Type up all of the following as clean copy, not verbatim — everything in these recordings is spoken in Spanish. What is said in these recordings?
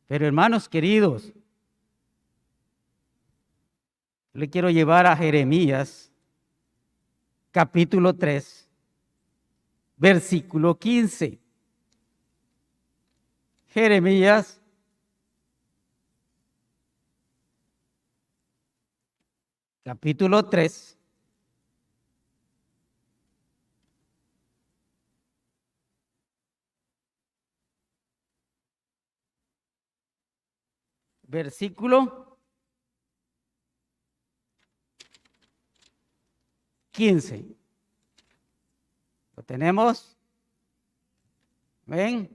Pero hermanos queridos, le quiero llevar a Jeremías, capítulo 3, versículo 15. Jeremías, capítulo 3, versículo 15. ¿Lo tenemos? ¿Ven?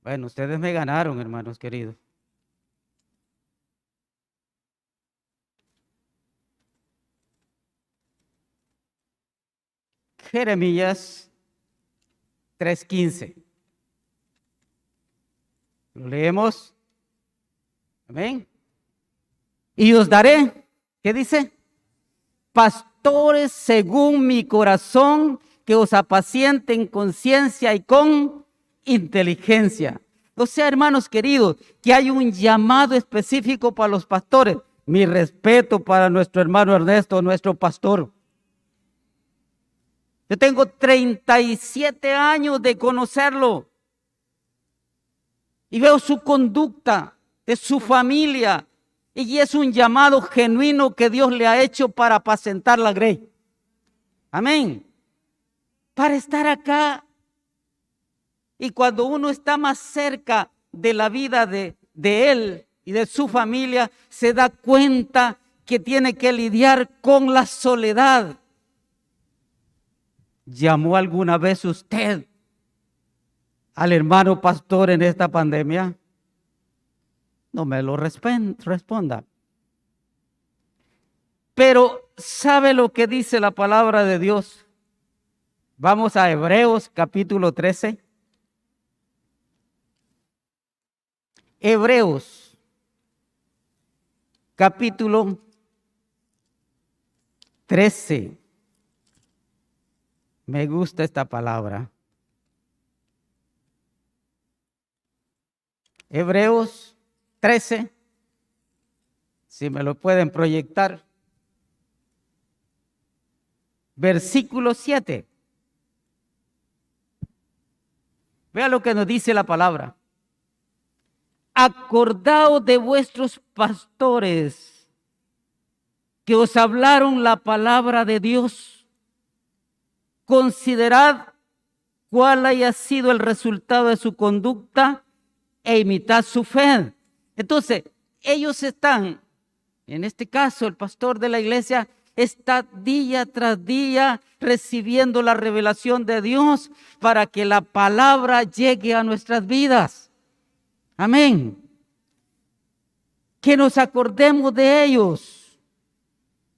Bueno, ustedes me ganaron, hermanos queridos. Jeremías 3:15. Lo leemos. Amén. Y os daré, ¿qué dice? Pastores según mi corazón, que os apacienten con ciencia y con inteligencia. O sea, hermanos queridos, que hay un llamado específico para los pastores. Mi respeto para nuestro hermano Ernesto, nuestro pastor. Yo tengo 37 años de conocerlo y veo su conducta, de su familia, y es un llamado genuino que Dios le ha hecho para apacentar la grey. Amén. Para estar acá. Y cuando uno está más cerca de la vida de él y de su familia, se da cuenta que tiene que lidiar con la soledad. ¿Llamó alguna vez usted al hermano pastor en esta pandemia? No me lo responda. Pero ¿sabe lo que dice la palabra de Dios? Vamos a Hebreos capítulo 13. Hebreos capítulo 13. Me gusta esta palabra. Hebreos 13. Si me lo pueden proyectar. Versículo 7. Vea lo que nos dice la palabra. Acordaos de vuestros pastores que os hablaron la palabra de Dios. Considerad cuál haya sido el resultado de su conducta e imitad su fe. Entonces, ellos están, en este caso, el pastor de la iglesia está día tras día recibiendo la revelación de Dios para que la palabra llegue a nuestras vidas. Amén. Que nos acordemos de ellos.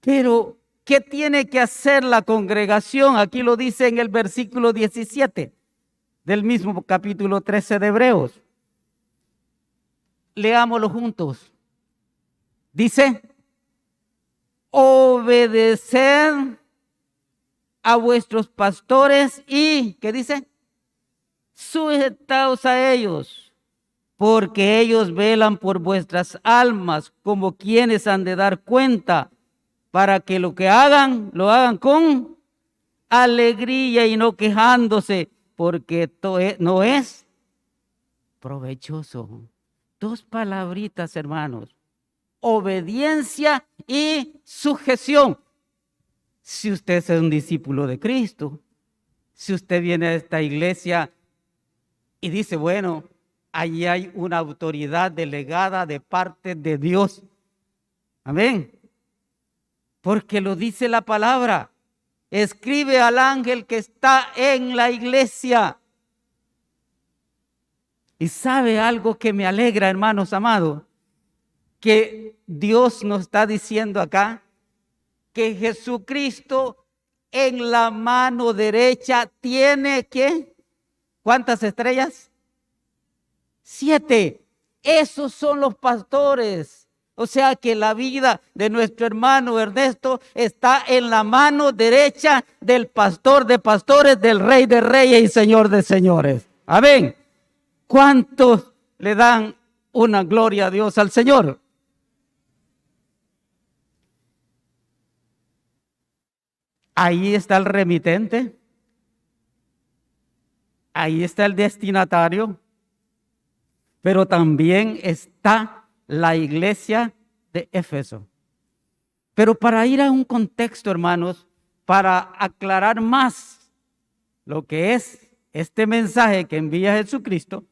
Pero, ¿qué tiene que hacer la congregación? Aquí lo dice en el versículo 17 del mismo capítulo 13 de Hebreos. Leámoslo juntos. Dice, obedeced a vuestros pastores y, ¿qué dice? Sujetaos a ellos, porque ellos velan por vuestras almas como quienes han de dar cuenta, para que lo que hagan, lo hagan con alegría y no quejándose, porque no es provechoso. Dos palabritas, hermanos. Obediencia y sujeción. Si usted es un discípulo de Cristo, si usted viene a esta iglesia y dice, bueno, allí hay una autoridad delegada de parte de Dios. Amén. Porque lo dice la palabra. Escribe al ángel que está en la iglesia. Y sabe algo que me alegra, hermanos amados, que Dios nos está diciendo acá, que Jesucristo en la mano derecha tiene, ¿qué? ¿Cuántas estrellas? 7. Esos son los pastores. O sea que la vida de nuestro hermano Ernesto está en la mano derecha del pastor de pastores, del Rey de Reyes y Señor de Señores. Amén. ¿Cuántos le dan una gloria a Dios al Señor? Ahí está el remitente, ahí está el destinatario, pero también está la iglesia de Éfeso. Pero para ir a un contexto, hermanos, para aclarar más lo que es este mensaje que envía Jesucristo,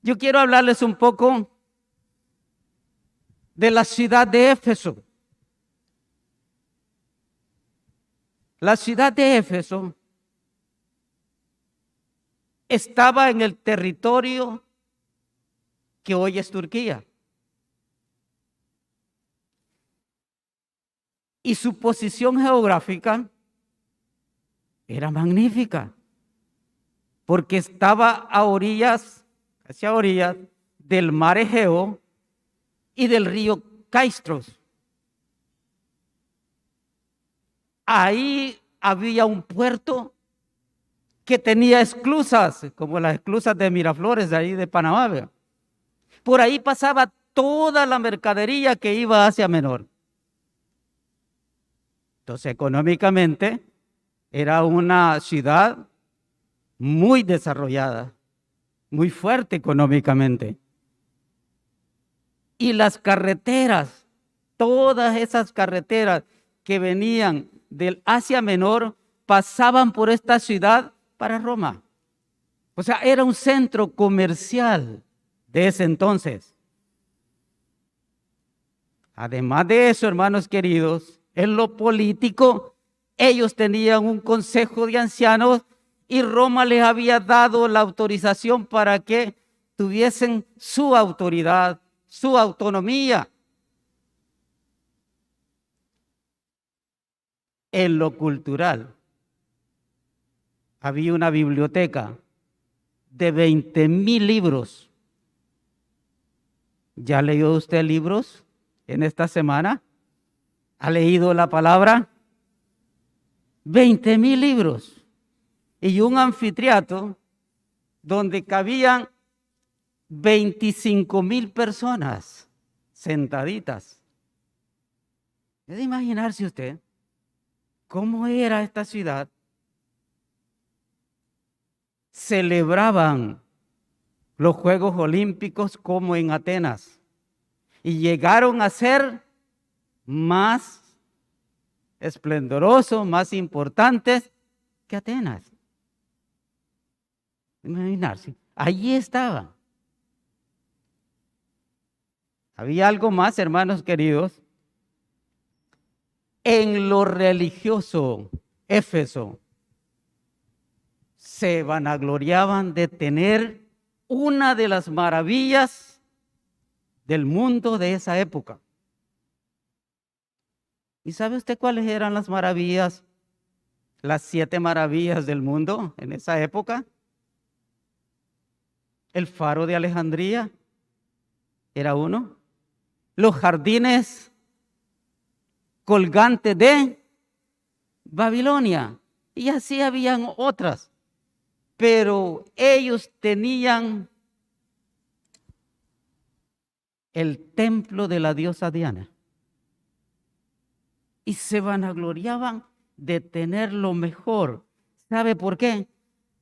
yo quiero hablarles un poco de la ciudad de Éfeso. La ciudad de Éfeso estaba en el territorio que hoy es Turquía. Y su posición geográfica era magnífica, porque estaba a orillas, casi a orillas del mar Egeo y del río Caistros. Ahí había un puerto que tenía esclusas, como las esclusas de Miraflores, de ahí de Panamá, ¿verdad? Por ahí pasaba toda la mercadería que iba hacia Menor. Entonces, económicamente, era una ciudad muy desarrollada, muy fuerte económicamente. Y las carreteras, todas esas carreteras que venían del Asia Menor, pasaban por esta ciudad para Roma. O sea, era un centro comercial de ese entonces. Además de eso, hermanos queridos, en lo político, ellos tenían un consejo de ancianos y Roma les había dado la autorización para que tuviesen su autoridad, su autonomía. En lo cultural, había una biblioteca de 20,000 libros. ¿Ya leyó usted libros en esta semana? ¿Ha leído la palabra? 20,000 libros. Y un anfiteatro donde cabían 25,000 personas sentaditas. ¿Puede imaginarse usted cómo era esta ciudad? Celebraban los Juegos Olímpicos como en Atenas y llegaron a ser más esplendorosos, más importantes que Atenas. Imaginarse, allí estaba. Había algo más, hermanos queridos. En lo religioso, Éfeso se vanagloriaban de tener una de las maravillas del mundo de esa época. ¿Y sabe usted cuáles eran las maravillas, las 7 maravillas del mundo en esa época? El faro de Alejandría era uno. Los jardines colgantes de Babilonia. Y así habían otras. Pero ellos tenían el templo de la diosa Diana. Y se vanagloriaban de tener lo mejor. ¿Sabe por qué?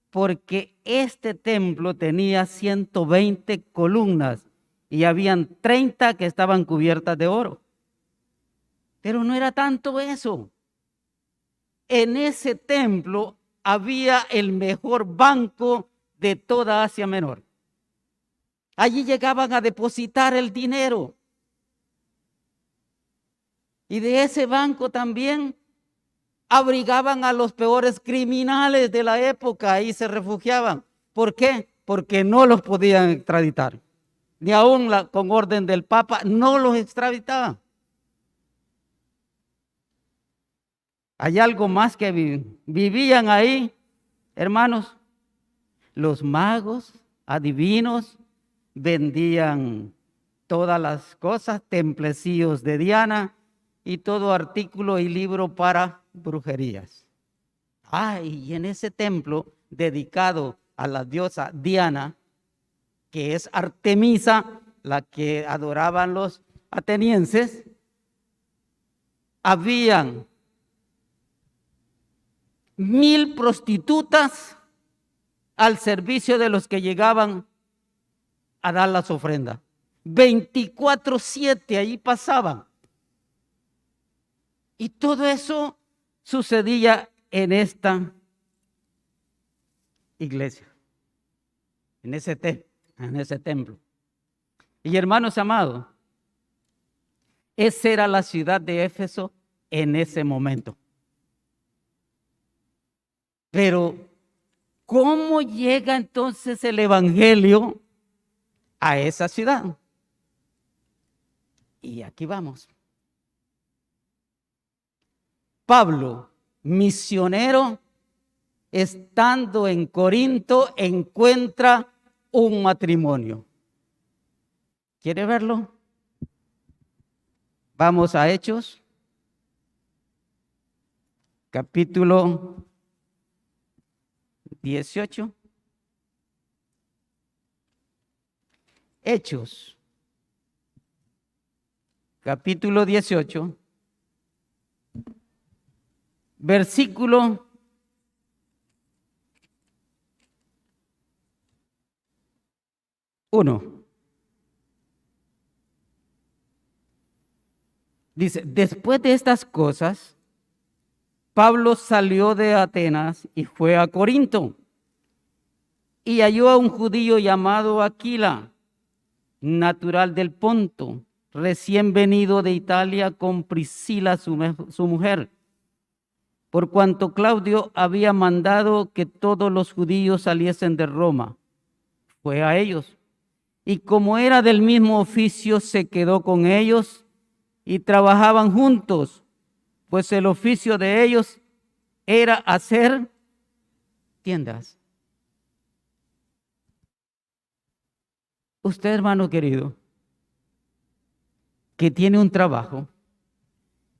Porque este templo tenía 120 columnas y habían 30 que estaban cubiertas de oro. Pero no era tanto eso. En ese templo había el mejor banco de toda Asia Menor. Allí llegaban a depositar el dinero. Y de ese banco también abrigaban a los peores criminales de la época y se refugiaban. ¿Por qué? Porque no los podían extraditar. Ni aún con orden del Papa no los extraditaban. Hay algo más que vivían ahí, hermanos. Los magos, adivinos, vendían todas las cosas, templecillos de Diana y todo artículo y libro para brujerías. Y en ese templo dedicado a la diosa Diana, que es Artemisa, la que adoraban los atenienses, habían 1,000 prostitutas al servicio de los que llegaban a dar las ofrendas. 24/7 ahí pasaban. Y todo eso sucedía en esta iglesia, en ese templo. Y hermanos amados, esa era la ciudad de Éfeso en ese momento. Pero, ¿cómo llega entonces el evangelio a esa ciudad? Y aquí vamos. Pablo, misionero, estando en Corinto, encuentra un matrimonio. ¿Quiere verlo? Vamos a Hechos, capítulo 18. Hechos, capítulo 18, versículo 1. Dice, después de estas cosas, Pablo salió de Atenas y fue a Corinto, y halló a un judío llamado Aquila, natural del Ponto, recién venido de Italia con Priscila, su mujer, por cuanto Claudio había mandado que todos los judíos saliesen de Roma. Fue a ellos, y como era del mismo oficio, se quedó con ellos y trabajaban juntos, pues el oficio de ellos era hacer tiendas. Usted, hermano querido, que tiene un trabajo,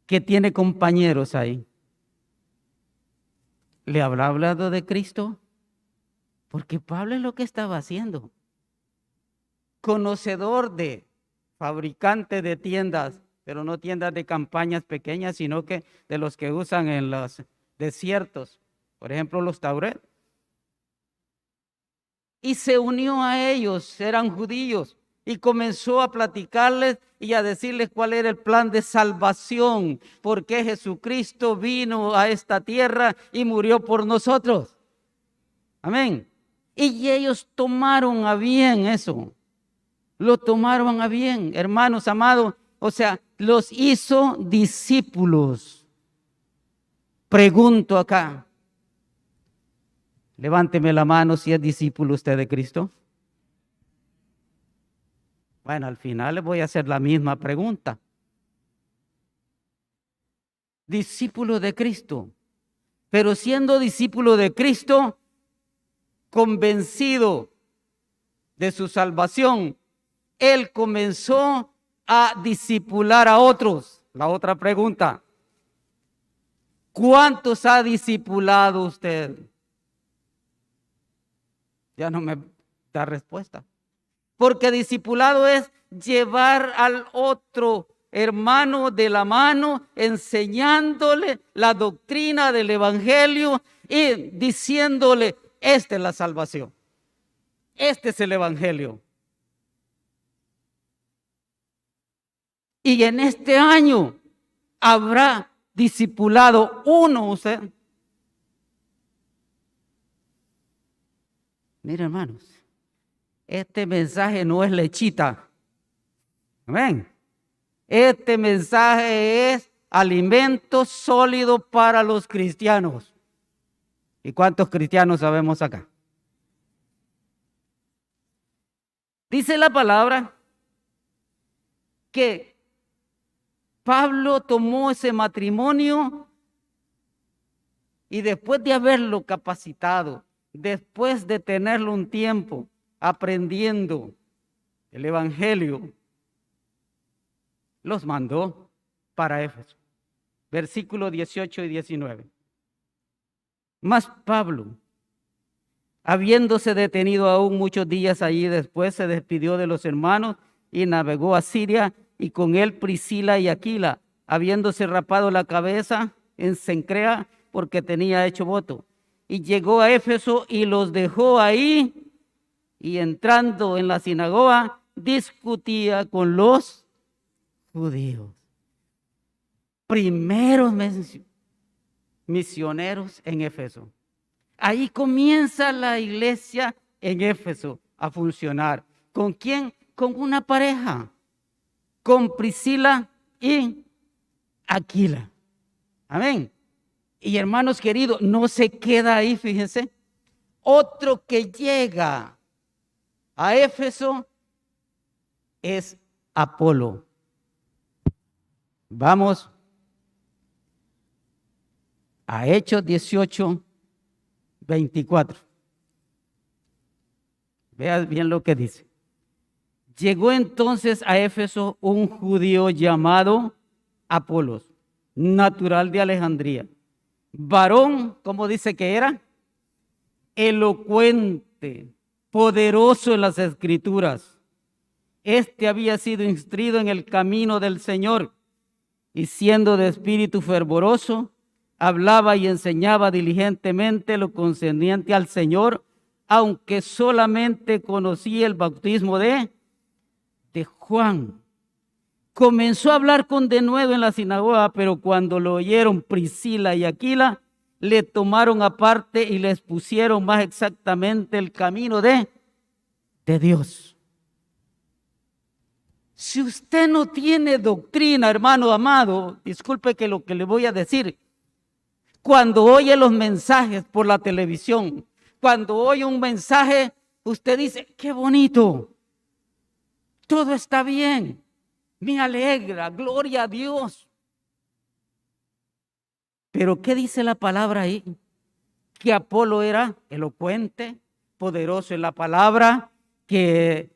que tiene compañeros ahí, ¿le habrá hablado de Cristo? Porque Pablo es lo que estaba haciendo. Conocedor de fabricante de tiendas, pero no tiendas de campañas pequeñas, sino que de los que usan en los desiertos, por ejemplo los Tauret. Y se unió a ellos, eran judíos, y comenzó a platicarles y a decirles cuál era el plan de salvación, por qué Jesucristo vino a esta tierra y murió por nosotros. Amén. Y ellos tomaron a bien eso, lo tomaron a bien, hermanos amados, o sea, los hizo discípulos. Pregunto acá, levánteme la mano si es discípulo usted de Cristo. Bueno, al final le voy a hacer la misma pregunta. Discípulo de Cristo, pero siendo discípulo de Cristo, convencido de su salvación, él comenzó a discipular a otros. La otra pregunta, ¿cuántos ha discipulado usted? Ya no me da respuesta. Porque discipulado es llevar al otro hermano de la mano, enseñándole la doctrina del evangelio y diciéndole, esta es la salvación. Este es el evangelio. Y en este año habrá discipulado uno usted. Mira, hermanos, este mensaje no es lechita. Amén. Este mensaje es alimento sólido para los cristianos. ¿Y cuántos cristianos sabemos acá? Dice la palabra que Pablo tomó ese matrimonio y después de haberlo capacitado, después de tenerlo un tiempo aprendiendo el evangelio, los mandó para Éfeso. Versículos 18 y 19. Mas Pablo, Habiéndose detenido aún muchos días allí, después se despidió de los hermanos y navegó a Siria, y con él Priscila y Aquila, habiéndose rapado la cabeza en Cencrea, porque tenía hecho voto. Y llegó a Éfeso y los dejó ahí, y entrando en la sinagoga, discutía con los judíos. Primeros misioneros en Éfeso. Ahí comienza la iglesia en Éfeso a funcionar. ¿Con quién? Con una pareja, con Priscila y Aquila. Amén. Y hermanos queridos, no se queda ahí, fíjense. Otro que llega a Éfeso es Apolo. Vamos a Hechos 18, 24. Vean bien lo que dice. Llegó entonces a Éfeso un judío llamado Apolos, natural de Alejandría. Varón, ¿cómo dice que era? Elocuente, poderoso en las escrituras. Este había sido instruido en el camino del Señor, y siendo de espíritu fervoroso, hablaba y enseñaba diligentemente lo concerniente al Señor, aunque solamente conocía el bautismo de Juan. Comenzó a hablar con denuedo en la sinagoga, pero cuando lo oyeron Priscila y Aquila, le tomaron aparte y les pusieron más exactamente el camino de Dios. Si usted no tiene doctrina, hermano amado, disculpe que lo que le voy a decir, cuando oye los mensajes por la televisión, cuando oye un mensaje, usted dice, qué bonito, todo está bien, me alegra, gloria a Dios. Pero ¿qué dice la palabra ahí? Que Apolo era elocuente, poderoso en la palabra, que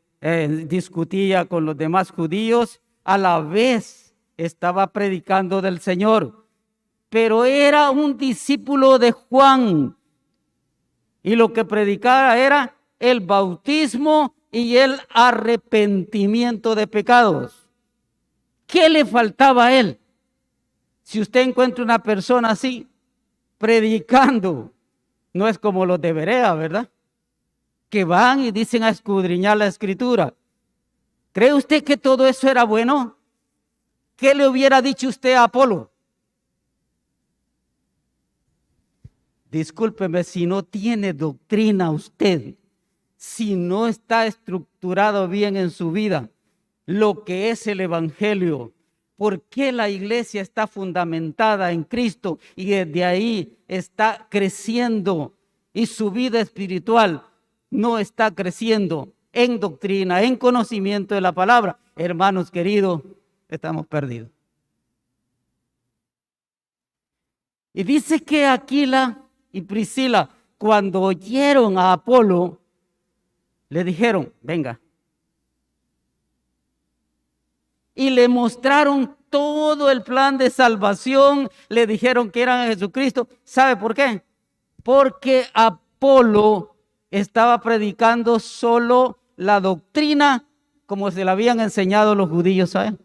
discutía con los demás judíos, a la vez estaba predicando del Señor, pero era un discípulo de Juan, y lo que predicaba era el bautismo y el arrepentimiento de pecados. ¿Qué le faltaba a él? Si usted encuentra una persona así, predicando, no es como los de Berea, ¿verdad? Que van y dicen a escudriñar la escritura. ¿Cree usted que todo eso era bueno? ¿Qué le hubiera dicho usted a Apolo? Discúlpeme, si no tiene doctrina usted, si no está estructurado bien en su vida lo que es el evangelio, ¿por qué la iglesia está fundamentada en Cristo y desde ahí está creciendo y su vida espiritual no está creciendo en doctrina, en conocimiento de la palabra? Hermanos queridos, estamos perdidos. Y dice que Aquila y Priscila, cuando oyeron a Apolo, le dijeron, venga. Y le mostraron todo el plan de salvación, le dijeron que eran a Jesucristo. ¿Sabe por qué? Porque Apolo estaba predicando solo la doctrina como se la habían enseñado los judíos a él.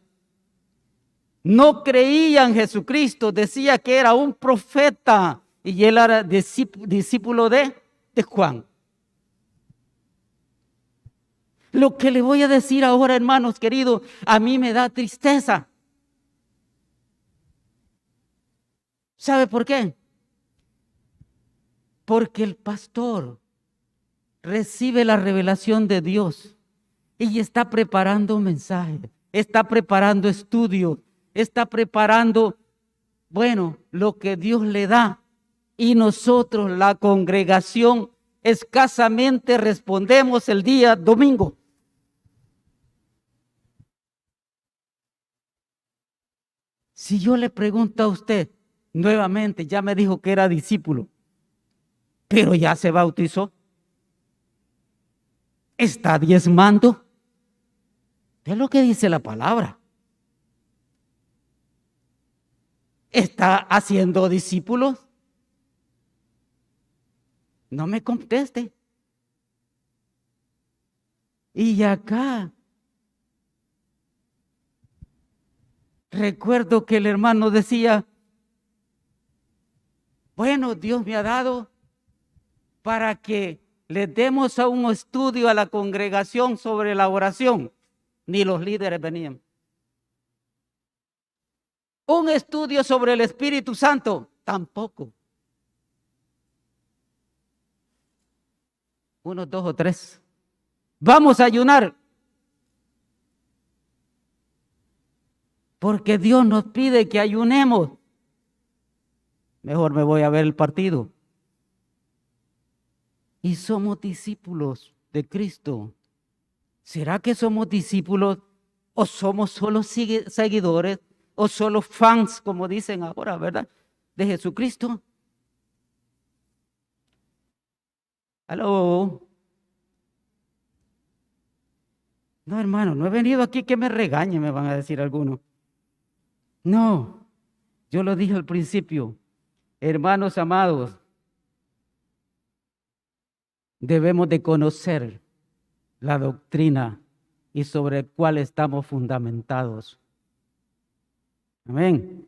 No creían en Jesucristo, decía que era un profeta y él era discípulo de Juan. Lo que le voy a decir ahora, hermanos queridos, a mí me da tristeza. ¿Sabe por qué? Porque el pastor recibe la revelación de Dios y está preparando mensajes, está preparando estudios, está preparando, bueno, lo que Dios le da. Y nosotros, la congregación, escasamente respondemos el día domingo. Si yo le pregunto a usted, nuevamente, ya me dijo que era discípulo, pero ya se bautizó, está diezmando. Es lo que dice la palabra. ¿Está haciendo discípulos? No me conteste. Y acá, recuerdo que el hermano decía, bueno, Dios me ha dado para que le demos a un estudio a la congregación sobre la oración. Ni los líderes venían. Un estudio sobre el Espíritu Santo, tampoco. Unos 2 o 3. Vamos a ayunar. Porque Dios nos pide que ayunemos. Mejor me voy a ver el partido. Y somos discípulos de Cristo. ¿Será que somos discípulos o somos solo seguidores o solo fans, como dicen ahora, ¿verdad? De Jesucristo. ¿Aló? No, hermano, no he venido aquí que me regañe, me van a decir algunos. No, yo lo dije al principio. Hermanos amados, debemos de conocer la doctrina y sobre cuál estamos fundamentados. Amén.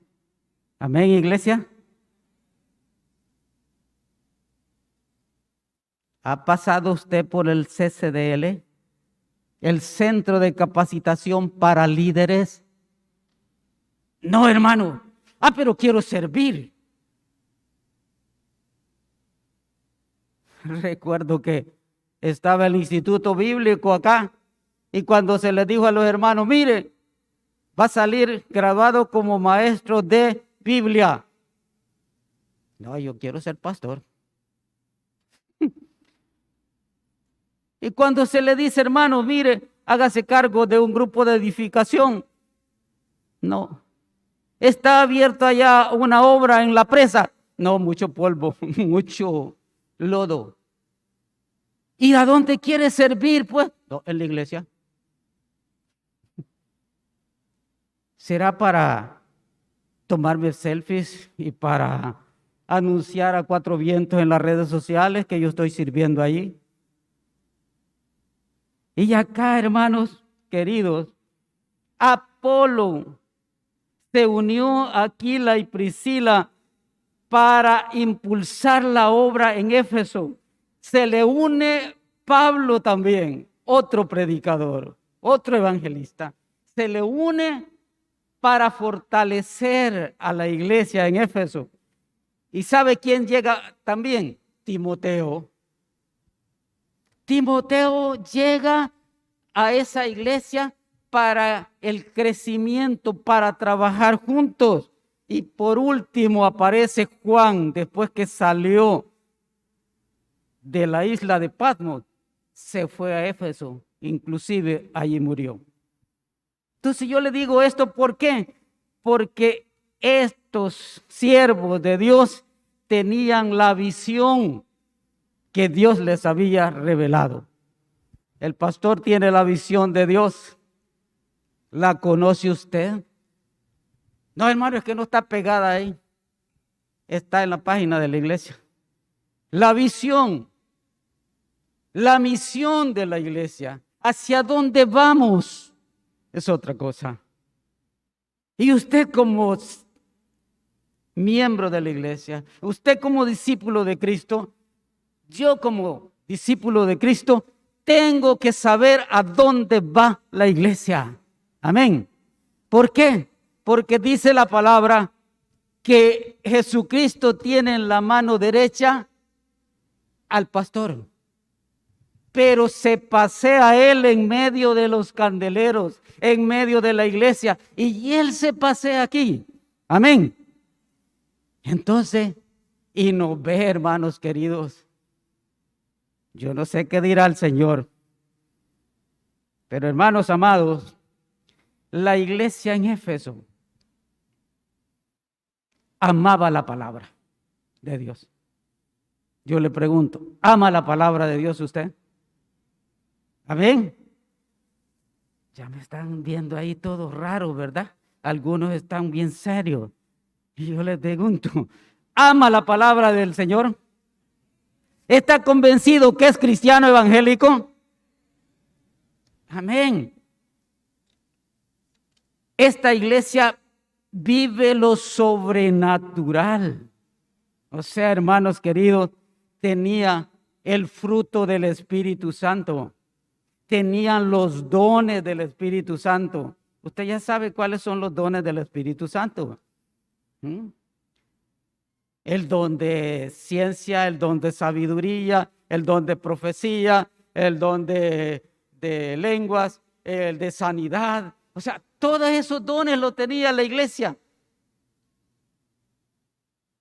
Amén, iglesia. ¿Ha pasado usted por el CCDL? El Centro de Capacitación para Líderes. No, hermano. Pero quiero servir. Recuerdo que estaba el Instituto Bíblico acá y cuando se les dijo a los hermanos, mire, va a salir graduado como maestro de Biblia. No, yo quiero ser pastor. Y cuando se le dice, hermano, mire, hágase cargo de un grupo de edificación. No. Está abierta ya una obra en la presa. No, mucho polvo, mucho lodo. ¿Y a dónde quiere servir? Pues, no, en la iglesia. ¿Será para tomarme selfies y para anunciar a cuatro vientos en las redes sociales que yo estoy sirviendo allí? Y acá, hermanos queridos, Apolo se unió a Aquila y Priscila para impulsar la obra en Éfeso. Se le une Pablo también, otro predicador, otro evangelista. Se le une para fortalecer a la iglesia en Éfeso. ¿Y sabe quién llega también? Timoteo. Timoteo llega a esa iglesia para el crecimiento, para trabajar juntos. Y por último aparece Juan, después que salió de la isla de Patmos, se fue a Éfeso, inclusive allí murió. Entonces yo le digo esto, ¿por qué? Porque estos siervos de Dios tenían la visión que Dios les había revelado. El pastor tiene la visión de Dios. ¿La conoce usted? No, hermano, es que no está pegada ahí. Está en la página de la iglesia. La visión, la misión de la iglesia, hacia dónde vamos, es otra cosa. Y usted como miembro de la iglesia, usted como discípulo de Cristo, yo como discípulo de Cristo, tengo que saber a dónde va la iglesia. Amén. ¿Por qué? Porque dice la palabra que Jesucristo tiene en la mano derecha al pastor, pero se pasea él en medio de los candeleros, en medio de la iglesia, y él se pasea aquí. Amén. Entonces, y nos ve, hermanos queridos. Yo no sé qué dirá el Señor, pero hermanos amados, la iglesia en Éfeso amaba la palabra de Dios. Yo le pregunto, ¿ama la palabra de Dios usted? Amén. Ya me están viendo ahí todo raro, ¿verdad? Algunos están bien serios. Y yo les pregunto, ¿ama la palabra del Señor? ¿Está convencido que es cristiano evangélico? Amén. Esta iglesia vive lo sobrenatural. O sea, hermanos queridos, tenía el fruto del Espíritu Santo. Tenían los dones del Espíritu Santo. Usted ya sabe cuáles son los dones del Espíritu Santo. El don de ciencia, el don de sabiduría, el don de profecía, el don de lenguas, el de sanidad. O sea, todos esos dones los tenía la iglesia.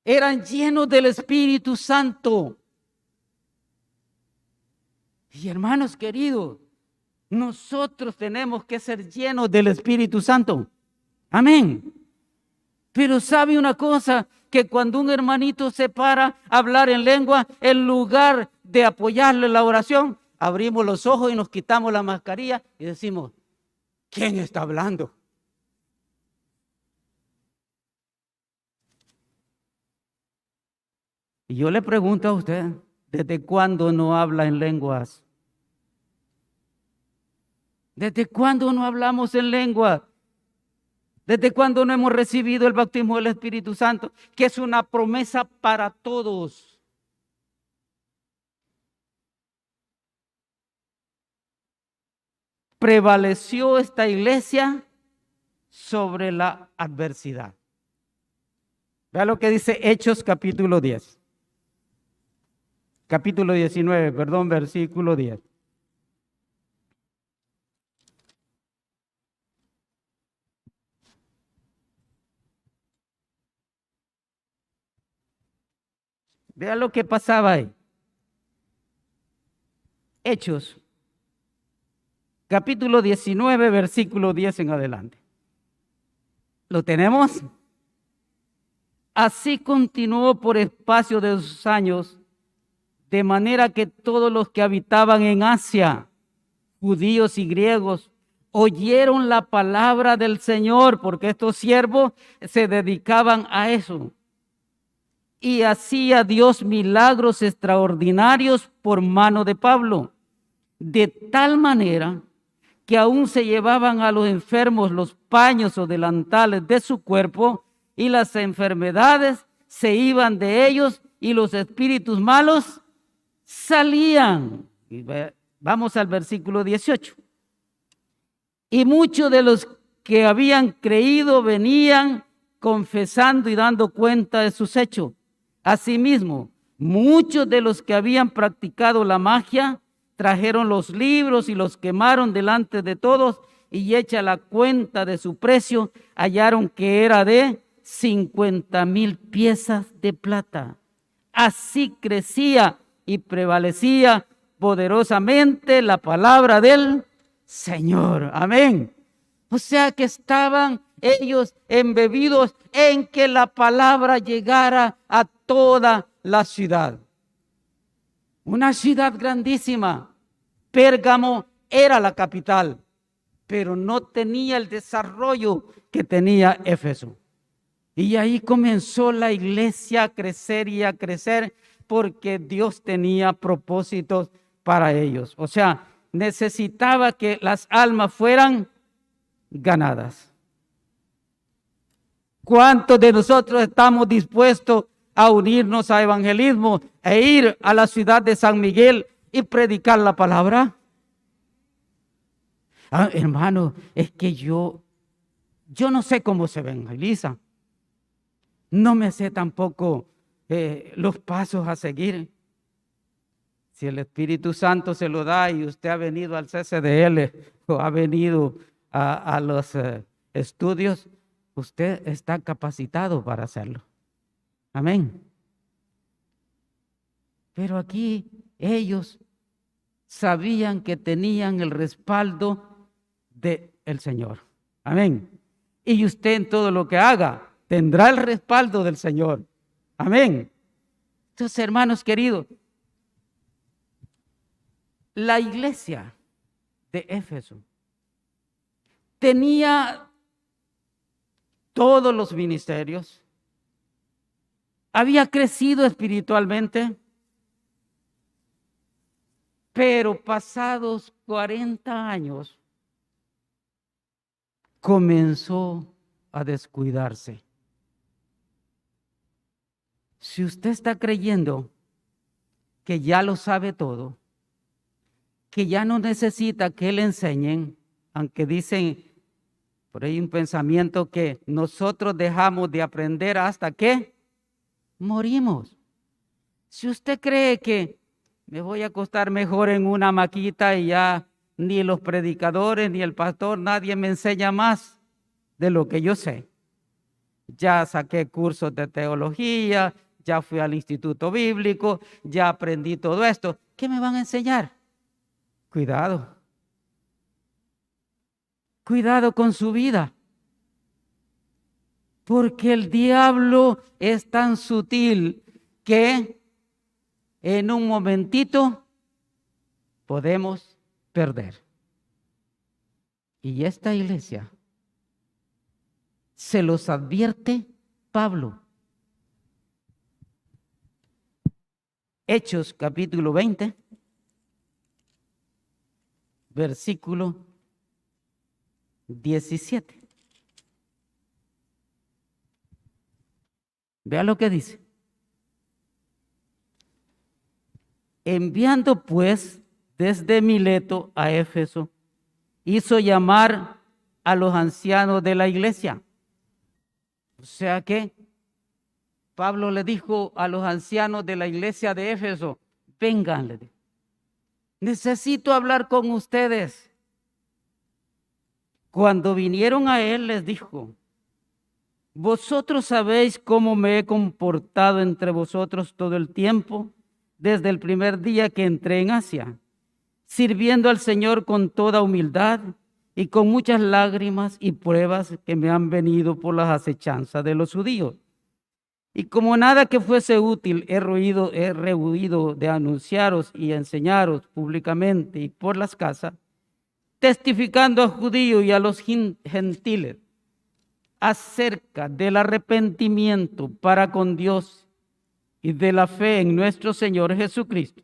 Eran llenos del Espíritu Santo. Y hermanos queridos, nosotros tenemos que ser llenos del Espíritu Santo. Amén. Pero ¿sabe una cosa? Que cuando un hermanito se para a hablar en lengua, en lugar de apoyarle en la oración, abrimos los ojos y nos quitamos la mascarilla y decimos, ¿quién está hablando? Y yo le pregunto a usted, ¿desde cuándo no habla en lenguas? ¿Desde cuándo no hablamos en lenguas? ¿Desde cuándo no hemos recibido el bautismo del Espíritu Santo? Que es una promesa para todos. Prevaleció esta iglesia sobre la adversidad. Vea lo que dice Hechos capítulo 10. Capítulo 19, perdón, versículo 10. Vea lo que pasaba ahí. Hechos, capítulo 19, versículo 10 en adelante. ¿Lo tenemos? Así continuó por espacio de 2 años, de manera que todos los que habitaban en Asia, judíos y griegos, oyeron la palabra del Señor, porque estos siervos se dedicaban a eso. Y hacía Dios milagros extraordinarios por mano de Pablo, de tal manera que aún se llevaban a los enfermos los paños o delantales de su cuerpo, y las enfermedades se iban de ellos y los espíritus malos salían. Vamos al versículo 18. Y muchos de los que habían creído venían confesando y dando cuenta de sus hechos. Asimismo, muchos de los que habían practicado la magia trajeron los libros y los quemaron delante de todos, y hecha la cuenta de su precio, hallaron que era de 50,000 piezas de plata. Así crecía y prevalecía poderosamente la palabra del Señor. Amén. O sea que estaban ellos embebidos en que la palabra llegara a toda la ciudad. Una ciudad grandísima. Pérgamo era la capital, pero no tenía el desarrollo que tenía Éfeso. Y ahí comenzó la iglesia a crecer y a crecer, porque Dios tenía propósitos para ellos. O sea, necesitaba que las almas fueran ganadas. ¿Cuántos de nosotros estamos dispuestos a unirnos a evangelismo e ir a la ciudad de San Miguel y predicar la palabra? Hermano, es que yo no sé cómo se evangeliza. No me sé tampoco los pasos a seguir. Si el Espíritu Santo se lo da y usted ha venido al CCDL o ha venido a los estudios, usted está capacitado para hacerlo. Amén. Pero aquí ellos sabían que tenían el respaldo del Señor. Amén. Y usted en todo lo que haga tendrá el respaldo del Señor. Amén. Entonces, hermanos queridos, la iglesia de Éfeso tenía todos los ministerios, había crecido espiritualmente, pero pasados 40 años comenzó a descuidarse. Si usted está creyendo que ya lo sabe todo, que ya no necesita que le enseñen, aunque dicen por ahí un pensamiento que nosotros dejamos de aprender hasta que morimos. Si usted cree que me voy a acostar mejor en una hamaquita y ya ni los predicadores ni el pastor, nadie me enseña más de lo que yo sé. Ya saqué cursos de teología, ya fui al instituto bíblico, ya aprendí todo esto. ¿Qué me van a enseñar? Cuidado. Cuidado con su vida. Porque el diablo es tan sutil que en un momentito podemos perder. Y esta iglesia se los advierte Pablo. Hechos capítulo 20, versículo 17. Vea lo que dice. Enviando pues desde Mileto a Éfeso, hizo llamar a los ancianos de la iglesia. O sea que Pablo le dijo a los ancianos de la iglesia de Éfeso, vengan, le dijo, necesito hablar con ustedes. Cuando vinieron a él, les dijo, vosotros sabéis cómo me he comportado entre vosotros todo el tiempo, desde el primer día que entré en Asia, sirviendo al Señor con toda humildad y con muchas lágrimas y pruebas que me han venido por las acechanzas de los judíos. Y como nada que fuese útil he rehuido de anunciaros y enseñaros públicamente y por las casas, testificando a judíos y a los gentiles acerca del arrepentimiento para con Dios y de la fe en nuestro Señor Jesucristo.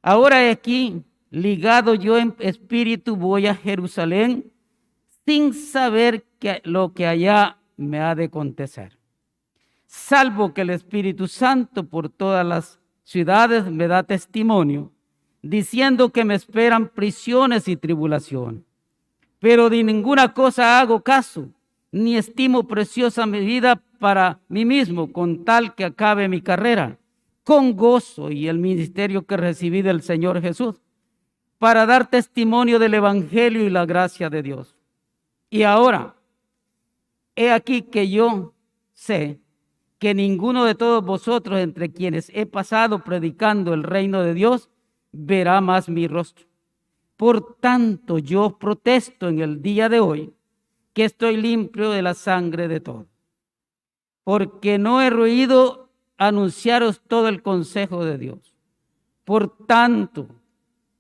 Ahora aquí, ligado yo en espíritu, voy a Jerusalén sin saber lo que allá me ha de acontecer, salvo que el Espíritu Santo por todas las ciudades me da testimonio, diciendo que me esperan prisiones y tribulación. Pero de ninguna cosa hago caso, ni estimo preciosa mi vida para mí mismo, con tal que acabe mi carrera, con gozo y el ministerio que recibí del Señor Jesús, para dar testimonio del Evangelio y la gracia de Dios. Y ahora, he aquí que yo sé que ninguno de todos vosotros, entre quienes he pasado predicando el reino de Dios, verá más mi rostro. Por tanto, yo protesto en el día de hoy que estoy limpio de la sangre de todos, porque no he oído anunciaros todo el consejo de Dios. Por tanto,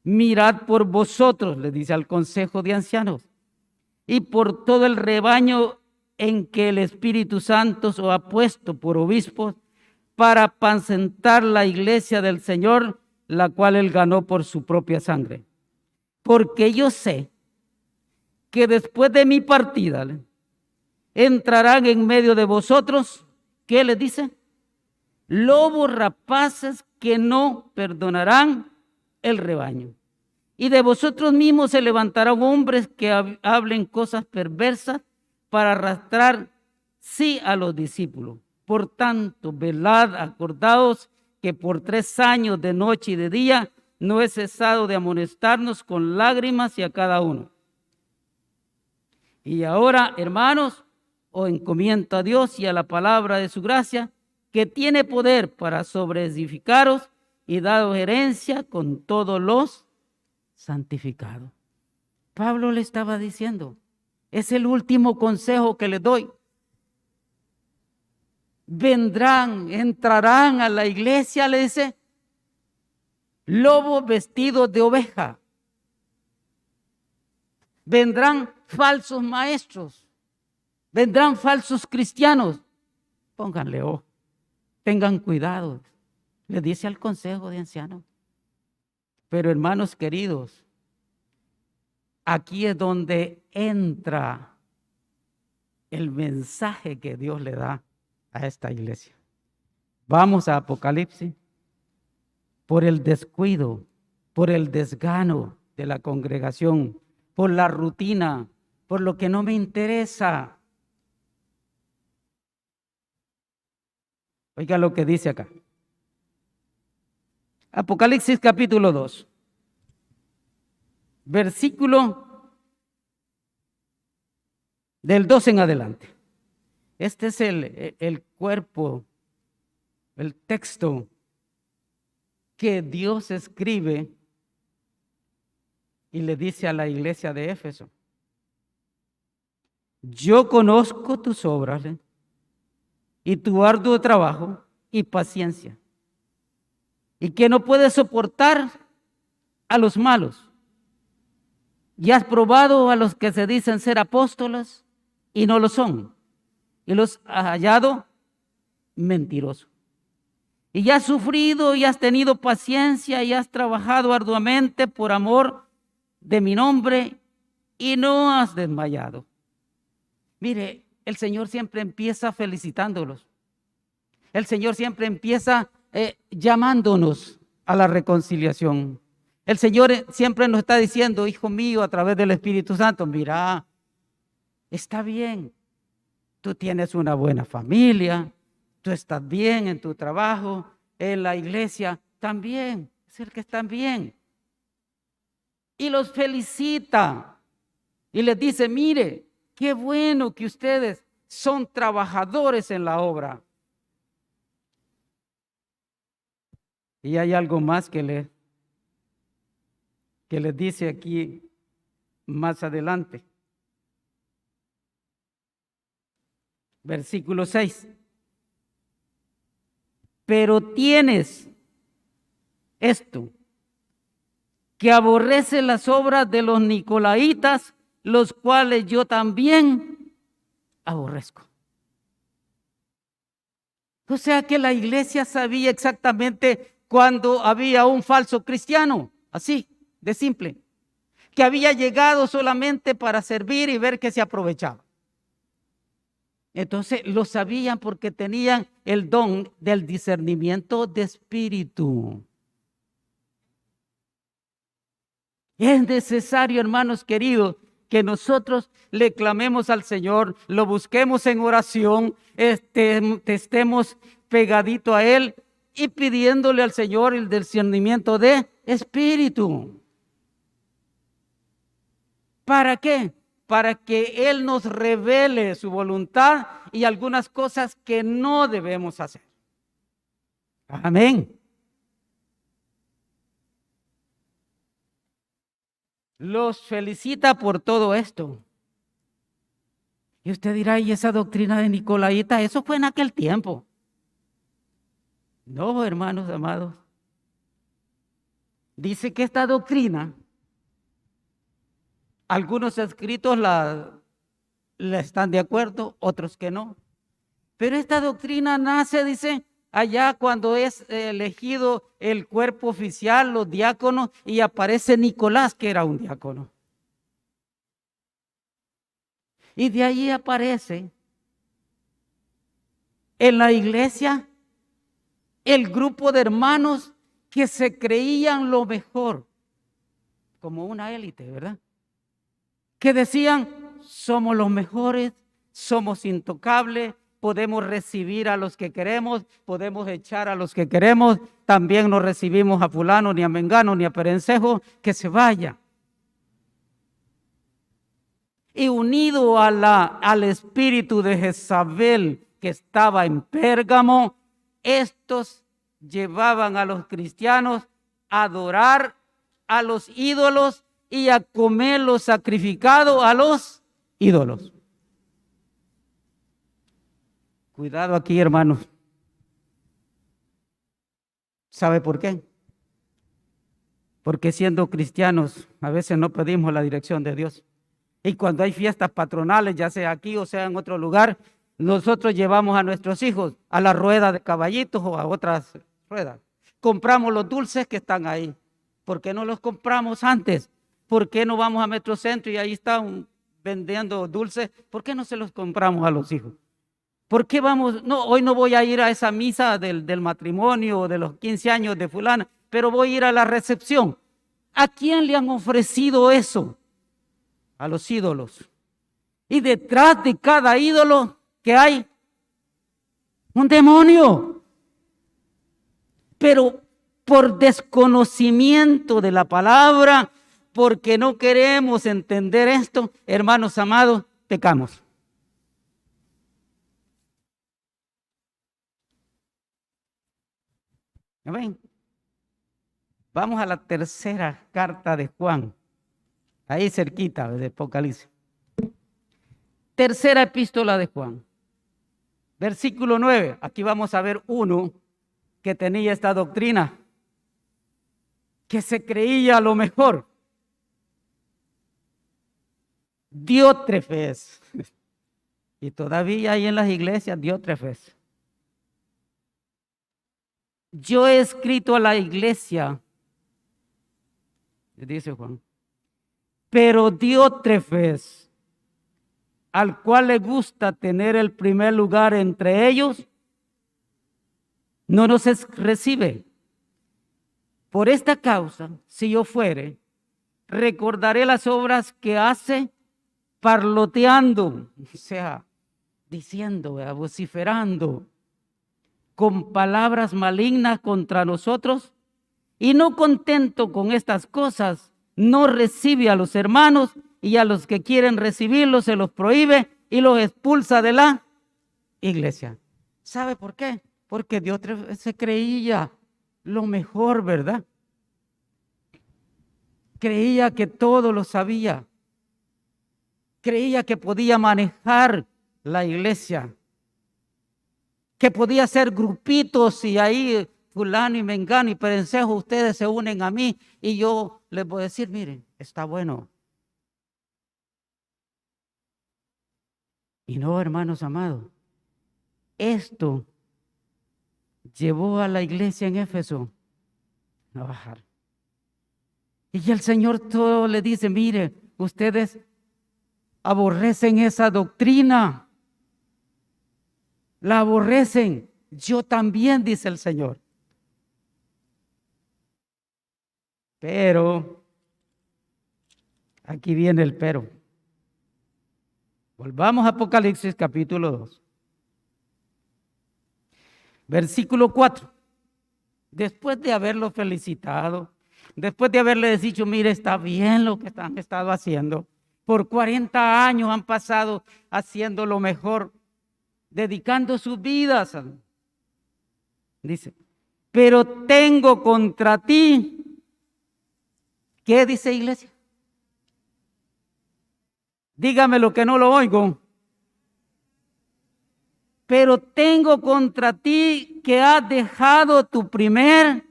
mirad por vosotros, le dice al consejo de ancianos, y por todo el rebaño en que el Espíritu Santo os ha puesto por obispos para apacentar la iglesia del Señor, la cual él ganó por su propia sangre. Porque yo sé que después de mi partida entrarán en medio de vosotros, ¿qué les dice? Lobos rapaces que no perdonarán el rebaño. Y de vosotros mismos se levantarán hombres que hablen cosas perversas para arrastrar sí a los discípulos. Por tanto, velad, acordaos que por 3 años de noche y de día no he cesado de amonestarnos con lágrimas y a cada uno. Y ahora, hermanos, os encomiendo a Dios y a la palabra de su gracia, que tiene poder para sobreedificaros y daros herencia con todos los santificados. Pablo le estaba diciendo, es el último consejo que le doy. Vendrán, entrarán a la iglesia, le dice, lobos vestidos de oveja. Vendrán falsos maestros, vendrán falsos cristianos. Pónganle ojo, tengan cuidado, le dice al consejo de ancianos. Pero hermanos queridos, aquí es donde entra el mensaje que Dios le da a esta iglesia. Vamos a Apocalipsis. Por el descuido, por el desgano de la congregación, por la rutina, por lo que no me interesa. Oiga lo que dice acá. Apocalipsis capítulo 2, versículo del 2 en adelante. Este es el cuerpo, el texto que Dios escribe y le dice a la iglesia de Éfeso: yo conozco tus obras y tu arduo trabajo y paciencia, y que no puedes soportar a los malos, y has probado a los que se dicen ser apóstoles y no lo son, y los has hallado mentirosos. Y has sufrido y has tenido paciencia y has trabajado arduamente por amor de mi nombre y no has desmayado. Mire, el Señor siempre empieza felicitándolos. El Señor siempre empieza llamándonos a la reconciliación. El Señor siempre nos está diciendo: hijo mío, a través del Espíritu Santo, mira, está bien, tú tienes una buena familia, tú estás bien en tu trabajo, en la iglesia también, es el que están bien. Y los felicita y les dice: mire, qué bueno que ustedes son trabajadores en la obra. Y hay algo más que les dice aquí más adelante. Versículo 6. Pero tienes esto, que aborrece las obras de los nicolaitas, los cuales yo también aborrezco. O sea que la iglesia sabía exactamente cuando había un falso cristiano, así de simple, que había llegado solamente para servir y ver que se aprovechaba. Entonces lo sabían porque tenían el don del discernimiento de espíritu. Es necesario, hermanos queridos, que nosotros le clamemos al Señor, lo busquemos en oración, estemos pegadito a Él y pidiéndole al Señor el discernimiento de espíritu. ¿Para qué? Para que Él nos revele su voluntad y algunas cosas que no debemos hacer. Amén. Los felicita por todo esto. Y usted dirá: ¿y esa doctrina de Nicolaita? Eso fue en aquel tiempo. No, hermanos amados. Dice que esta doctrina, algunos escritos la están de acuerdo, otros que no. Pero esta doctrina nace, dice, allá cuando es elegido el cuerpo oficial, los diáconos, y aparece Nicolás, que era un diácono. Y de ahí aparece en la iglesia el grupo de hermanos que se creían lo mejor, como una élite, ¿verdad? Que decían: somos los mejores, somos intocables, podemos recibir a los que queremos, podemos echar a los que queremos, también no recibimos a fulano, ni a mengano, ni a perencejo, que se vaya. Y unido al espíritu de Jezabel que estaba en Pérgamo, estos llevaban a los cristianos a adorar a los ídolos y a comer lo sacrificado a los ídolos. Cuidado aquí, hermanos. ¿Sabe por qué? Porque siendo cristianos a veces no pedimos la dirección de Dios. Y cuando hay fiestas patronales, ya sea aquí o sea en otro lugar, nosotros llevamos a nuestros hijos a la rueda de caballitos o a otras ruedas. Compramos los dulces que están ahí. ¿Por qué no los compramos antes? ¿Por qué no vamos a Metrocentro y ahí está un vendiendo dulces, ¿por qué no se los compramos a los hijos? ¿Por qué vamos? No, hoy no voy a ir a esa misa del matrimonio o de los 15 años de fulana, pero voy a ir a la recepción. ¿A quién le han ofrecido eso? A los ídolos. Y detrás de cada ídolo que hay un demonio. Pero por desconocimiento de la palabra, porque no queremos entender esto, hermanos amados, pecamos. ¿Ven? Vamos a la tercera carta de Juan, ahí cerquita de Apocalipsis. Tercera epístola de Juan, versículo 9. Aquí vamos a ver uno que tenía esta doctrina, que se creía lo mejor. Diótrefes. Y todavía hay en las iglesias Diótrefes. Yo he escrito a la iglesia, dice Juan, pero Diótrefes, al cual le gusta tener el primer lugar entre ellos, no nos recibe. Por esta causa, si yo fuere, recordaré las obras que hace parloteando, o sea, diciendo, vociferando, con palabras malignas contra nosotros, y no contento con estas cosas, no recibe a los hermanos, y a los que quieren recibirlos se los prohíbe y los expulsa de la iglesia. ¿Sabe por qué? Porque Dios se creía lo mejor, ¿verdad? Creía que todo lo sabía. Creía que podía manejar la iglesia, que podía hacer grupitos y ahí fulano y mengano y perencejo, ustedes se unen a mí y yo les voy a decir, miren, está bueno. Y no, hermanos amados, esto llevó a la iglesia en Éfeso a bajar. Y el Señor todo le dice, mire, ustedes aborrecen esa doctrina. La aborrecen. Yo también, dice el Señor. Pero, aquí viene el pero. Volvamos a Apocalipsis capítulo 2. Versículo 4. Después de haberlo felicitado, después de haberle dicho, mire, está bien lo que han estado haciendo. Por 40 años han pasado haciendo lo mejor, dedicando sus vidas. Dice, pero tengo contra ti. ¿Qué dice iglesia? Dígame lo que no lo oigo. Pero tengo contra ti que has dejado tu primer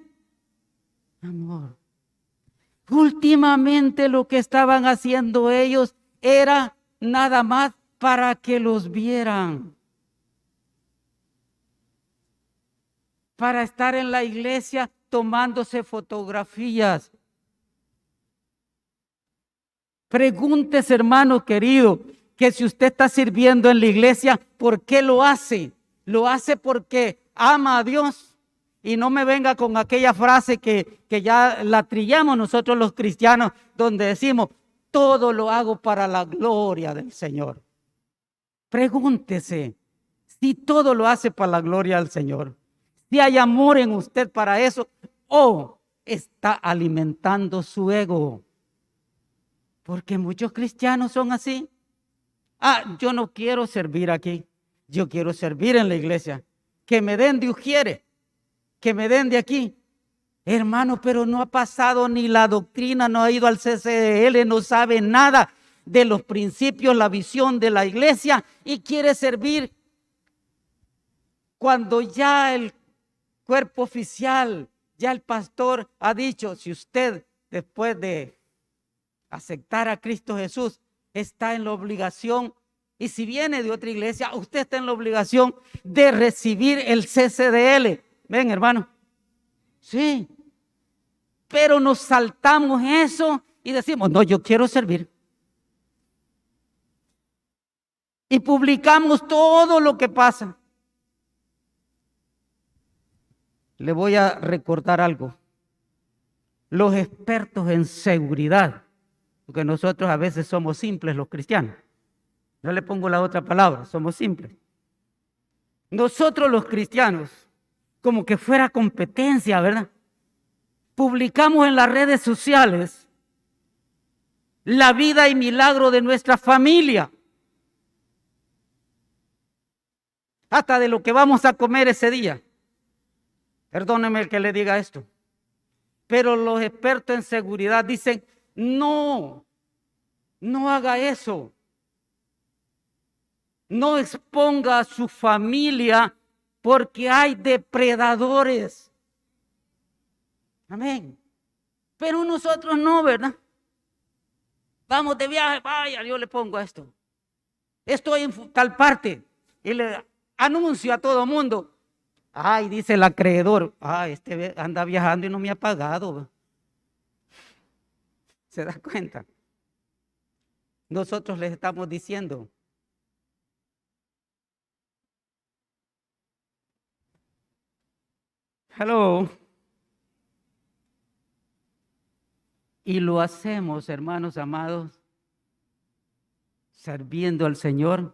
amor. Últimamente lo que estaban haciendo ellos era nada más para que los vieran. Para estar en la iglesia tomándose fotografías. Pregúntese, hermano querido, que si usted está sirviendo en la iglesia, ¿por qué lo hace? Lo hace porque ama a Dios. Y no me venga con aquella frase que ya la trillamos nosotros los cristianos, donde decimos, todo lo hago para la gloria del Señor. Pregúntese si todo lo hace para la gloria del Señor. Si hay amor en usted para eso, o está alimentando su ego. Porque muchos cristianos son así. Yo no quiero servir aquí. Yo quiero servir en la iglesia. Que me den de Ujiere. Que me den de aquí. Hermano, pero no ha pasado ni la doctrina, no ha ido al CCDL, no sabe nada de los principios, la visión de la iglesia y quiere servir cuando ya el cuerpo oficial, ya el pastor ha dicho, si usted después de aceptar a Cristo Jesús está en la obligación, y si viene de otra iglesia, usted está en la obligación de recibir el CCDL. Ven, hermano. Sí. Pero nos saltamos eso y decimos, no, yo quiero servir. y publicamos todo lo que pasa. Le voy a recordar algo. Los expertos en seguridad, porque nosotros a veces somos simples los cristianos. Yo le pongo la otra palabra, somos simples. Nosotros los cristianos, como que fuera competencia, ¿verdad? Publicamos en las redes sociales la vida y milagro de nuestra familia. Hasta de lo que vamos a comer ese día. Perdóneme el que le diga esto. Pero los expertos en seguridad dicen, no haga eso. No exponga a su familia porque hay depredadores. Amén. Pero nosotros no, ¿verdad? Vamos de viaje, vaya, yo le pongo esto. Estoy en tal parte y le anuncio a todo mundo. Ay, dice el acreedor, este anda viajando y no me ha pagado. ¿Se da cuenta? Nosotros les estamos diciendo, hello. Y lo hacemos, hermanos amados, sirviendo al Señor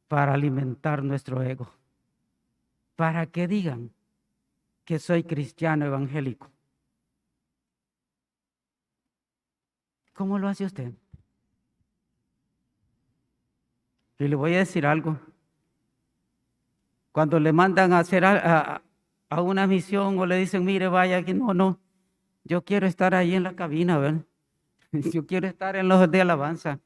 para alimentar nuestro ego. Para que digan que soy cristiano evangélico. ¿Cómo lo hace usted? Y le voy a decir algo. Cuando le mandan a hacer a una misión o le dicen, mire, vaya aquí, no, yo quiero estar ahí en la cabina, ¿verdad? Yo quiero estar en los de alabanza.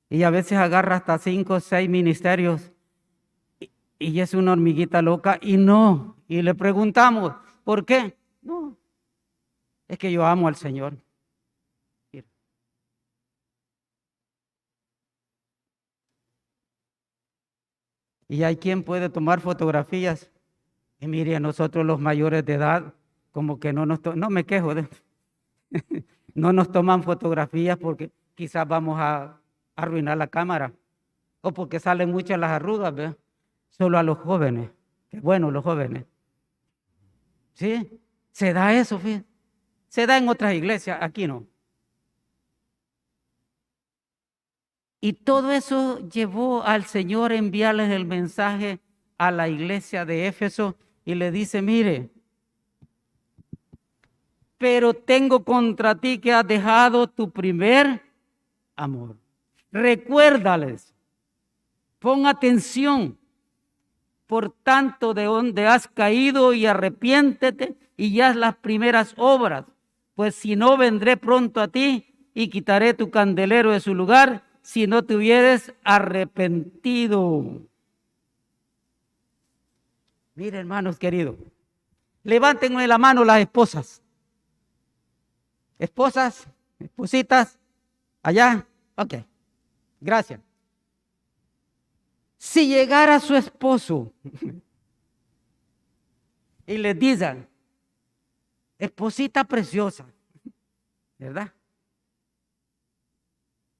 Y a veces agarra hasta 5 o 6 ministerios y es una hormiguita loca y no. Y le preguntamos, ¿por qué? No, es que yo amo al Señor. Mira. Y hay quien puede tomar fotografías. Y mire, a nosotros los mayores de edad, como que no me quejo no nos toman fotografías porque quizás vamos a arruinar la cámara. O porque salen muchas las arrugas, ¿verdad? Solo a los jóvenes. Qué bueno, los jóvenes. ¿Sí? Se da eso, fíjate. Se da en otras iglesias, aquí no. Y todo eso llevó al Señor a enviarles el mensaje a la iglesia de Éfeso y le dice, mire, pero tengo contra ti que has dejado tu primer amor. Recuérdales, pon atención, por tanto de donde has caído y arrepiéntete y haz las primeras obras, pues si no vendré pronto a ti y quitaré tu candelero de su lugar si no te hubieres arrepentido. Mire, hermanos queridos, levántenme la mano las esposas. Esposas, espositas, allá, ok, gracias. Si llegara su esposo y le digan, esposita preciosa, ¿verdad?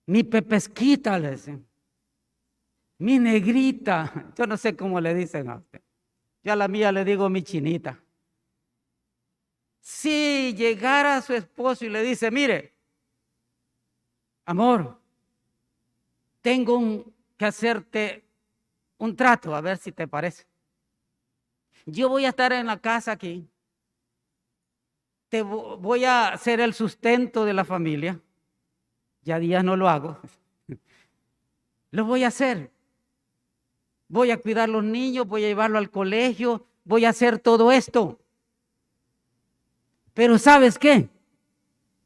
Mi pepesquita, le dicen, mi negrita, yo no sé cómo le dicen a usted. Yo a la mía le digo mi chinita. Si llegara su esposo y le dice, mire, amor, tengo que hacerte un trato, a ver si te parece. Yo voy a estar en la casa aquí. Te voy a hacer el sustento de la familia. Ya días no lo hago. Lo voy a hacer. Voy a cuidar a los niños, voy a llevarlo al colegio, voy a hacer todo esto. Pero ¿sabes qué?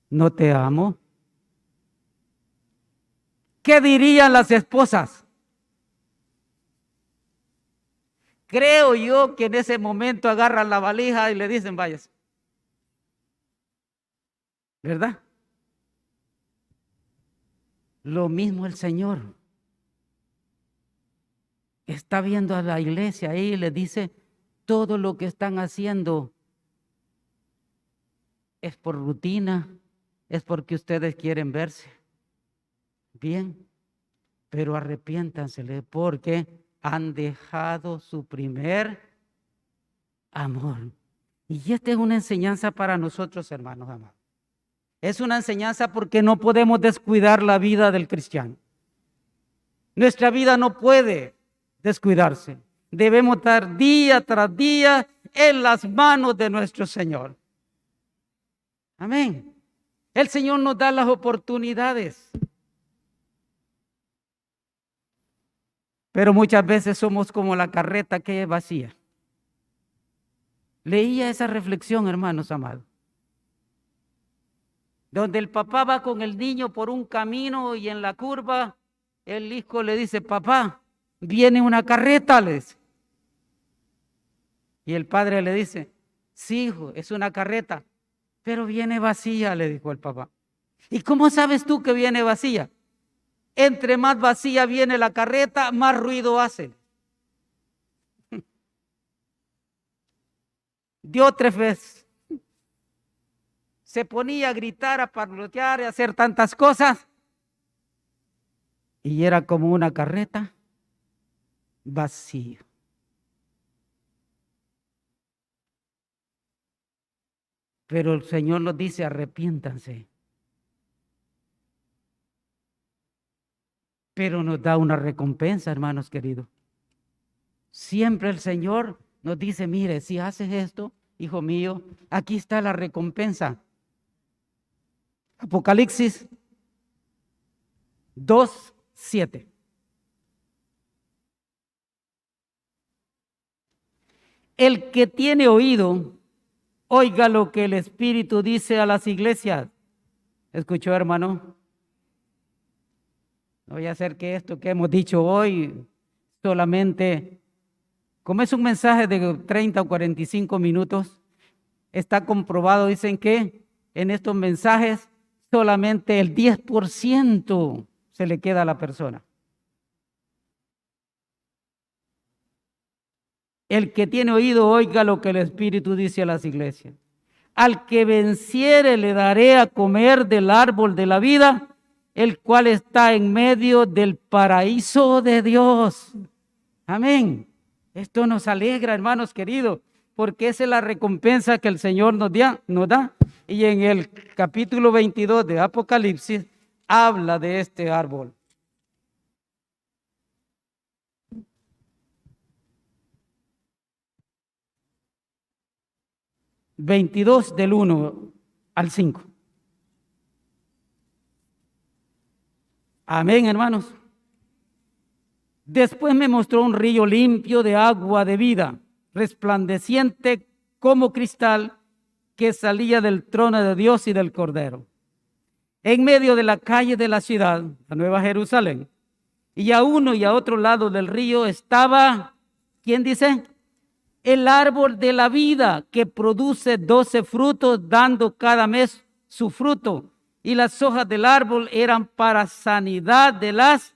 No te amo. ¿Qué dirían las esposas? Creo yo que en ese momento agarran la valija y le dicen, váyase. ¿Verdad? Lo mismo el Señor. Está viendo a la iglesia ahí y le dice, todo lo que están haciendo es por rutina, es porque ustedes quieren verse bien, pero arrepiéntansele porque han dejado su primer amor. Y esta es una enseñanza para nosotros, hermanos amados. Es una enseñanza porque no podemos descuidar la vida del cristiano. Nuestra vida no puede descuidarse. Debemos estar día tras día en las manos de nuestro Señor. Amén. El Señor nos da las oportunidades. Pero muchas veces somos como la carreta que es vacía. Leía esa reflexión, hermanos amados, donde el papá va con el niño por un camino y en la curva el hijo le dice: papá, viene una carreta, le dice. Y el padre le dice: sí, hijo, es una carreta, pero viene vacía, le dijo el papá. ¿Y cómo sabes tú que viene vacía? Entre más vacía viene la carreta, más ruido hace. Diótrefes se ponía a gritar, a parlotear, a hacer tantas cosas. Y era como una carreta vacía. Pero el Señor nos dice: arrepiéntanse. Pero nos da una recompensa, hermanos queridos. Siempre el Señor nos dice: mire, si haces esto, hijo mío, aquí está la recompensa. Apocalipsis 2:7. El que tiene oído, oiga lo que el Espíritu dice a las iglesias. ¿Escuchó, hermano? No voy a hacer que esto que hemos dicho hoy solamente, como es un mensaje de 30 o 45 minutos, está comprobado, dicen que en estos mensajes solamente el 10% se le queda a la persona. El que tiene oído, oiga lo que el Espíritu dice a las iglesias. Al que venciere le daré a comer del árbol de la vida, el cual está en medio del paraíso de Dios. Amén. Esto nos alegra, hermanos queridos, porque esa es la recompensa que el Señor nos da. Y en el capítulo 22 de Apocalipsis habla de este árbol. (22) del 1 al 5. Amén, hermanos. Después me mostró un río limpio de agua de vida, resplandeciente como cristal, que salía del trono de Dios y del Cordero. En medio de la calle de la ciudad, la Nueva Jerusalén, y a uno y a otro lado del río estaba, ¿quién dice? El árbol de la vida, que produce 12 frutos, dando cada mes su fruto. Y las hojas del árbol eran para sanidad de las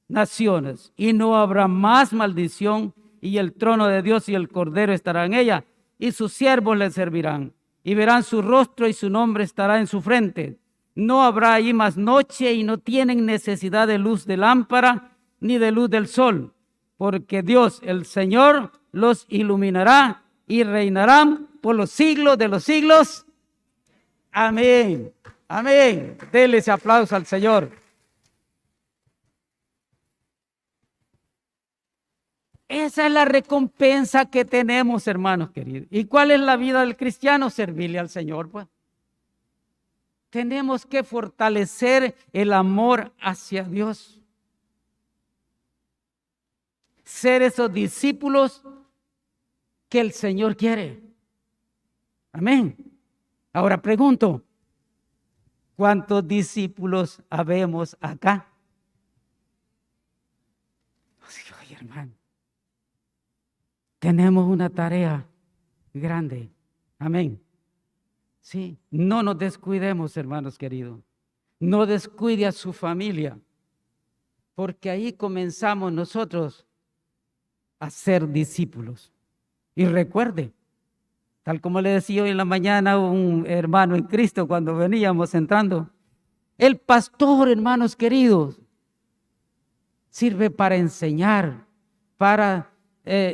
naciones. Y no habrá más maldición, y el trono de Dios y el Cordero estará en ella, y sus siervos le servirán. Y verán su rostro, y su nombre estará en su frente. No habrá allí más noche, y no tienen necesidad de luz de lámpara, ni de luz del sol, porque Dios, el Señor, los iluminará, y reinarán por los siglos de los siglos. Amén. Amén. Denle ese aplauso al Señor. Esa es la recompensa que tenemos, hermanos queridos. ¿Y cuál es la vida del cristiano? Servirle al Señor, pues. Tenemos que fortalecer el amor hacia Dios. Ser esos discípulos que el Señor quiere. Amén. Ahora pregunto, ¿cuántos discípulos habemos acá? Oye, hermano, tenemos una tarea grande. Amén. Sí, no nos descuidemos, hermanos queridos. No descuide a su familia, porque ahí comenzamos nosotros a ser discípulos. Y recuerde, tal como le decía hoy en la mañana a un hermano en Cristo cuando veníamos entrando, el pastor, hermanos queridos, sirve para enseñar, para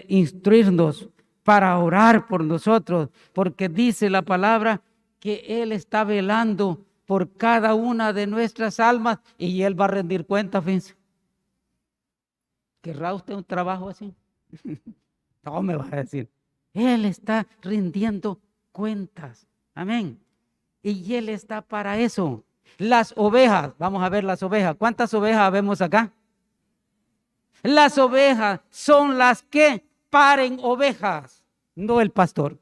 instruirnos, para orar por nosotros, porque dice la palabra que Él está velando por cada una de nuestras almas y Él va a rendir cuenta, fíjense. ¿Querrá usted un trabajo así? No me va a decir. Él está rindiendo cuentas. Amén. Y Él está para eso. Las ovejas, vamos a ver las ovejas. ¿Cuántas ovejas vemos acá? Las ovejas son las que paren ovejas, no el pastor.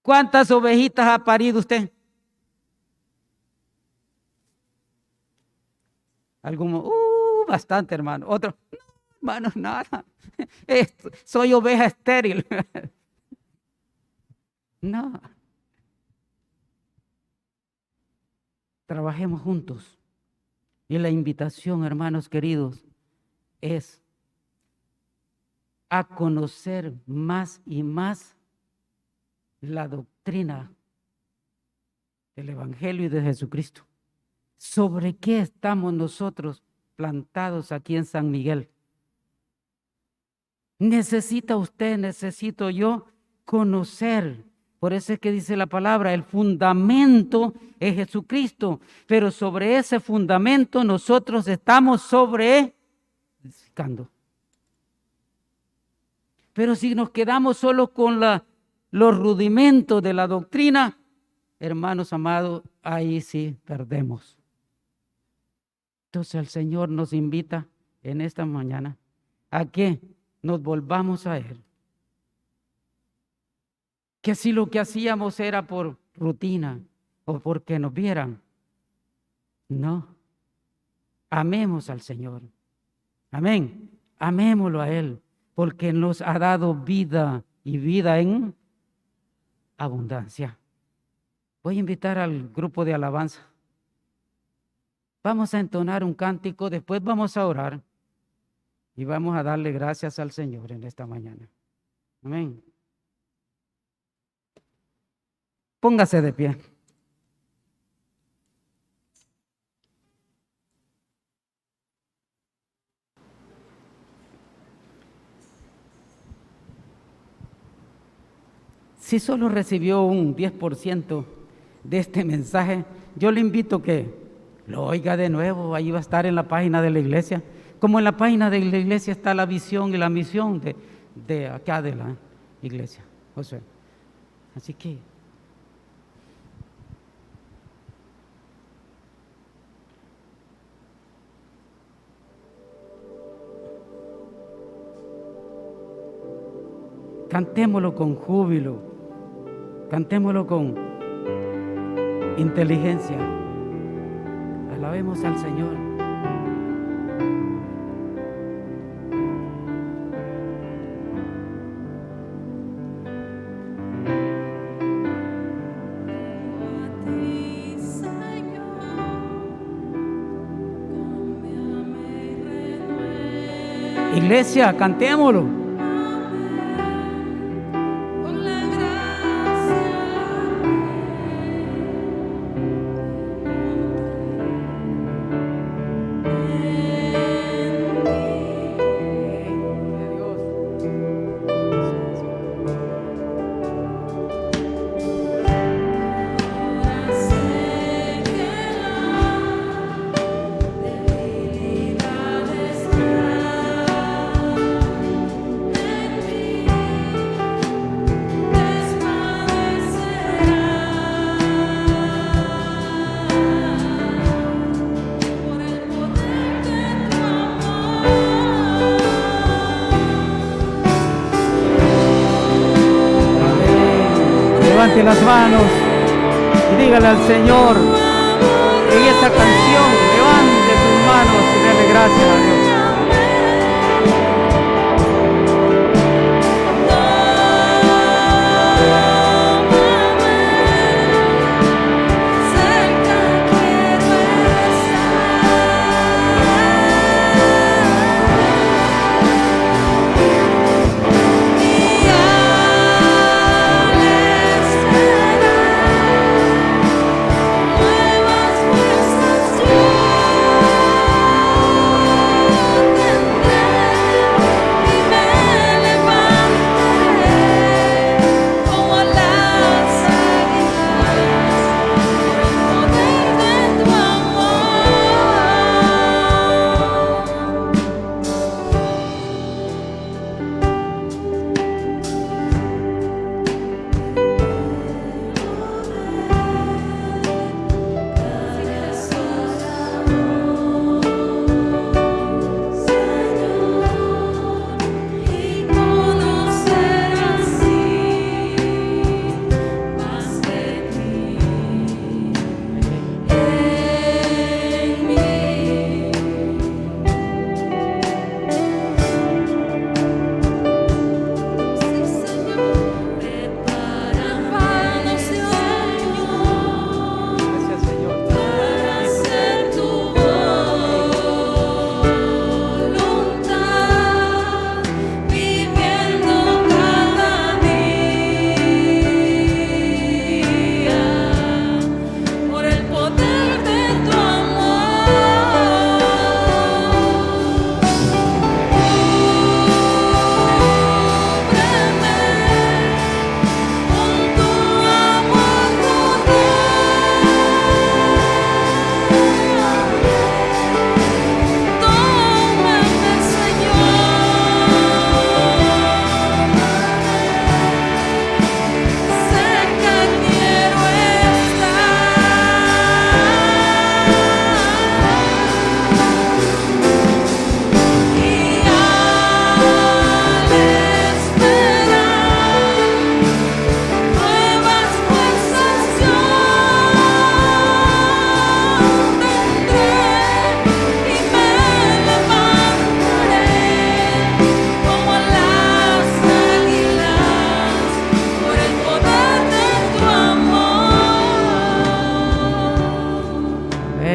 ¿Cuántas ovejitas ha parido usted? Algunos, bastante, hermano. Otro, no, hermano, nada. Soy oveja estéril. No. Trabajemos juntos. Y la invitación, hermanos queridos, es a conocer más y más la doctrina del Evangelio y de Jesucristo. ¿Sobre qué estamos nosotros plantados aquí en San Miguel? Necesita usted, necesito yo conocer. Por eso es que dice la palabra, el fundamento es Jesucristo, pero sobre ese fundamento nosotros estamos edificando. Pero si nos quedamos solo con los rudimentos de la doctrina, hermanos amados, ahí sí perdemos. Entonces el Señor nos invita en esta mañana a que nos volvamos a Él. Que si lo que hacíamos era por rutina o porque nos vieran, no. Amemos al Señor. Amén. Amémoslo a Él, porque nos ha dado vida y vida en abundancia. Voy a invitar al grupo de alabanza. Vamos a entonar un cántico, después vamos a orar y vamos a darle gracias al Señor en esta mañana. Amén. Póngase de pie. Si solo recibió un 10% de este mensaje, yo le invito que lo oiga de nuevo. Ahí va a estar en la página de la iglesia. Como en la página de la iglesia está la visión y la misión de acá de la iglesia. Josué. Así que cantémoslo con júbilo, cantémoslo con inteligencia. Alabemos al Señor. Iglesia, cantémoslo. Levante las manos y dígale al Señor en esta canción, levante sus manos y dele gracias a Dios.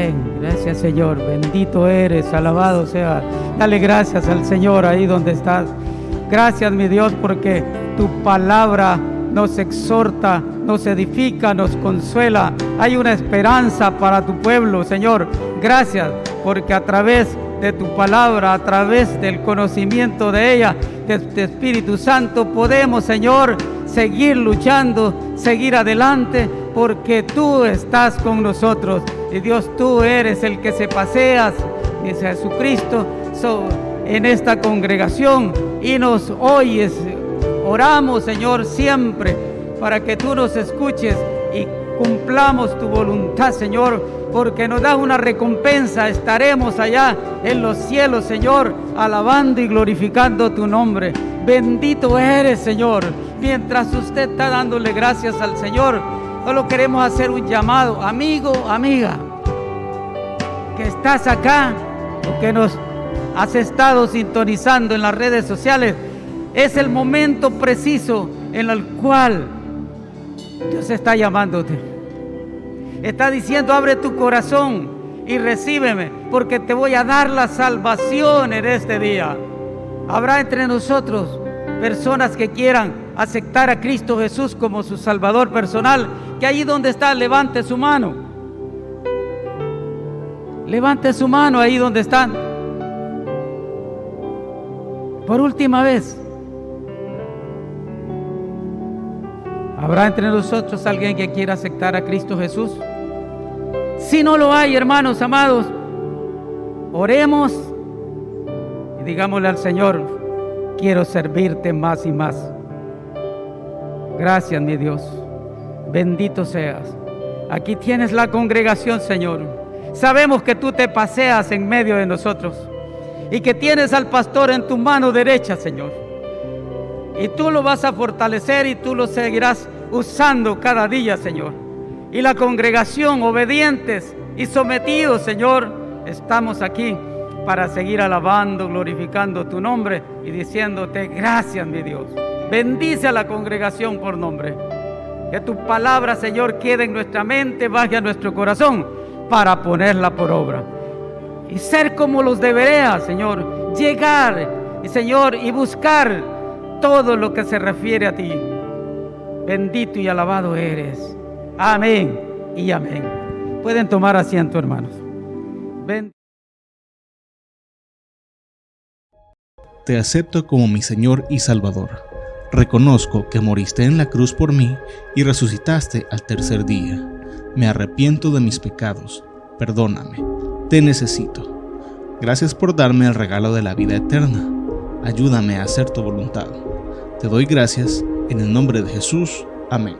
Amén. Gracias, Señor. Bendito eres, alabado sea. Dale gracias al Señor ahí donde estás. Gracias, mi Dios, porque tu palabra nos exhorta, nos edifica, nos consuela. Hay una esperanza para tu pueblo, Señor. Gracias, porque a través de tu palabra, a través del conocimiento de ella, de tu Espíritu Santo, podemos, Señor, seguir luchando, seguir adelante, porque tú estás con nosotros. Y Dios, tú eres el que se paseas, dice Jesucristo, en esta congregación y nos oyes. Oramos, Señor, siempre para que tú nos escuches y cumplamos tu voluntad, Señor, porque nos das una recompensa. Estaremos allá en los cielos, Señor, alabando y glorificando tu nombre. Bendito eres, Señor. Mientras usted está dándole gracias al Señor, solo queremos hacer un llamado, amigo, amiga, que estás acá o que nos has estado sintonizando en las redes sociales. Es el momento preciso en el cual Dios está llamándote. Está diciendo: abre tu corazón y recíbeme, porque te voy a dar la salvación en este día. Habrá entre nosotros personas que quieran aceptar a Cristo Jesús como su Salvador personal. Que allí donde está, levante su mano. Levante su mano ahí donde están. Por última vez. ¿Habrá entre nosotros alguien que quiera aceptar a Cristo Jesús? Si no lo hay, hermanos amados, oremos y digámosle al Señor: quiero servirte más y más. Gracias, mi Dios. Bendito seas. Aquí tienes la congregación, Señor. Sabemos que tú te paseas en medio de nosotros y que tienes al pastor en tu mano derecha, Señor. Y tú lo vas a fortalecer y tú lo seguirás usando cada día, Señor. Y la congregación, obedientes y sometidos, Señor, estamos aquí para seguir alabando, glorificando tu nombre y diciéndote: gracias, mi Dios. Bendice a la congregación por nombre. Que tu palabra, Señor, quede en nuestra mente, baje a nuestro corazón para ponerla por obra. Y ser como los de Berea, Señor. Llegar, Señor, y buscar todo lo que se refiere a ti. Bendito y alabado eres. Amén y amén. Pueden tomar asiento, hermanos. Te acepto como mi Señor y Salvador. Reconozco que moriste en la cruz por mí y resucitaste al tercer día. Me arrepiento de mis pecados. Perdóname. Te necesito. Gracias por darme el regalo de la vida eterna. Ayúdame a hacer tu voluntad. Te doy gracias en el nombre de Jesús. Amén.